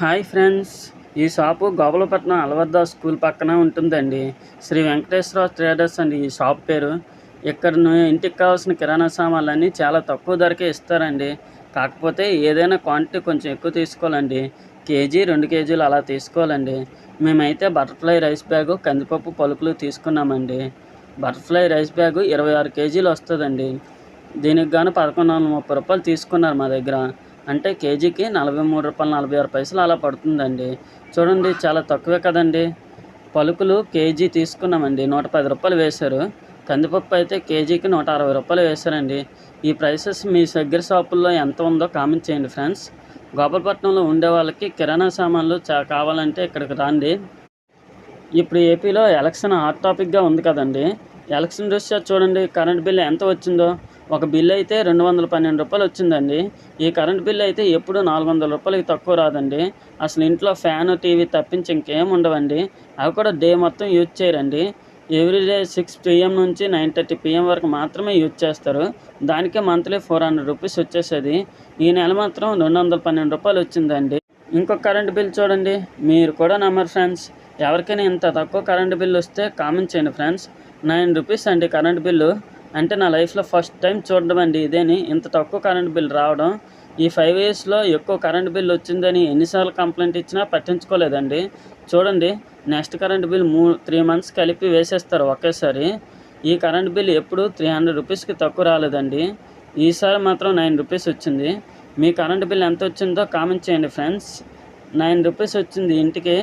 Hi friends, ఈ shop Gopalapatnam అలవర్ద school పక్కన ఉంటుందండి. శ్రీ వెంకటేశ్వర ట్రేడర్స్ అండి ఈ షాప్ పేరు. ఇక్కడ ఇంటికి కావాల్సిన కిరాణా సామాన్లన్నీ చాలా తక్కువ ధరకే ఇస్తారండి. కాకపోతే ఏదైనా క్వాంటిటీ కొంచెం ఎక్కువ తీసుకోవాలండి. కేజీ 2 కేజీలు అలా తీసుకోవాలండి. మేమైతే బటర్ఫ్లై రైస్ బ్యాగు, కందిపప్పు, పలుకులు తీసుకున్నామండి. బటర్ఫ్లై రైస్ బ్యాగు 26 కేజీలు వస్తుందండి. దీనికి గాను 1130 రూపాయలు తీసుకున్నారు మా దగ్గర. అంటే కేజీకి రూ. 43.46 అలా పడుతుందండి. చూడండి, చాలా తక్కువే కదండి. పలుకులు కేజీ తీసుకున్నామండి, 110 రూపాయలు వేశారు. కందిపప్పు అయితే కేజీకి 160 రూపాయలు వేశారండి. ఈ ప్రైసెస్ మీ దగ్గర షాపుల్లో ఎంత ఉందో కామెంట్ చేయండి ఫ్రెండ్స్. గోపాలపట్నంలో ఉండే వాళ్ళకి కిరాణా సామాన్లు కావాలంటే ఇక్కడికి రండి. ఇప్పుడు ఏపీలో ఎలక్షన్ హాట్ టాపిక్గా ఉంది కదండి. ఎలక్షన్ దృష్ట్యా చూడండి, కరెంట్ బిల్లు ఎంత వచ్చిందో. ఒక బిల్లు అయితే 212 రూపాయలు వచ్చిందండి. ఈ కరెంట్ బిల్లు అయితే ఎప్పుడు 400 రూపాయలకి తక్కువ రాదండి. అసలు ఇంట్లో ఫ్యాను, టీవీ తప్పించి ఇంకేం ఉండవండి. అవి కూడా డే మొత్తం యూజ్ చేయరండి. ఎవ్రీడే 6 PM నుంచి 9:30 PM వరకు మాత్రమే యూజ్ చేస్తారు. దానికే మంత్లీ 400 రూపీస్ వచ్చేసేది. ఈ నెల మాత్రం 212 రూపాయలు వచ్చిందండి. ఇంకొక కరెంట్ బిల్ చూడండి, మీరు కూడా నమ్మరు ఫ్రెండ్స్. ఎవరికైనా ఇంత తక్కువ కరెంట్ బిల్లు వస్తే కామెంట్ చేయండి ఫ్రెండ్స్. 9 రూపీస్ అండి కరెంట్ బిల్లు. అంటే నా లైఫ్లో ఫస్ట్ టైం చూడడం అండి ఇదేని, ఇంత తక్కువ కరెంట్ బిల్ రావడం. ఈ 5 ఇయర్స్లో ఎక్కువ కరెంట్ బిల్ వచ్చిందని ఎన్నిసార్లు కంప్లైంట్ ఇచ్చినా పట్టించుకోలేదండి. చూడండి, నెక్స్ట్ కరెంట్ బిల్ 3 మంత్స్ కలిపి వేసేస్తారు ఒకేసారి. ఈ కరెంట్ బిల్ ఎప్పుడు 300 రూపీస్కి తక్కువ రాలేదండి. ఈసారి మాత్రం 9 రూపీస్ వచ్చింది. మీ కరెంట్ బిల్ ఎంత వచ్చిందో కామెంట్ చేయండి ఫ్రెండ్స్. 9 రూపీస్ వచ్చింది ఇంటికి.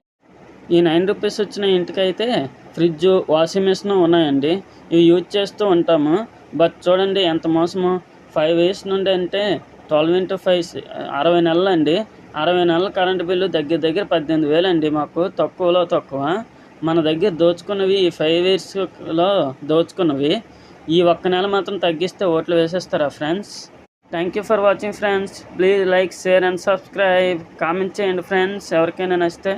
ఈ 9 రూపీస్ వచ్చిన ఇంటికైతే ఫ్రిడ్జ్, వాషింగ్ మిషన్ ఉన్నాయండి. ఇవి యూజ్ చేస్తూ ఉంటాము. బట్ చూడండి ఎంత మోసమో. 5 ఇయర్స్ నుండి అంటే 12 into 5 60 నెలలు అండి. 60 నెలల కరెంటు బిల్లు దగ్గర 18,000 అండి. మాకు తక్కువలో తక్కువ. మన దగ్గర దోచుకున్నవి ఈ 5 ఇయర్స్లో దోచుకున్నవి. ఈ ఒక్క నెల మాత్రం తగ్గిస్తే ఓట్లు వేసేస్తారా friends? Thank you for watching friends. Please like, share and subscribe. Comment చేయండి ఫ్రెండ్స్ ఎవరికైనా నచ్చితే.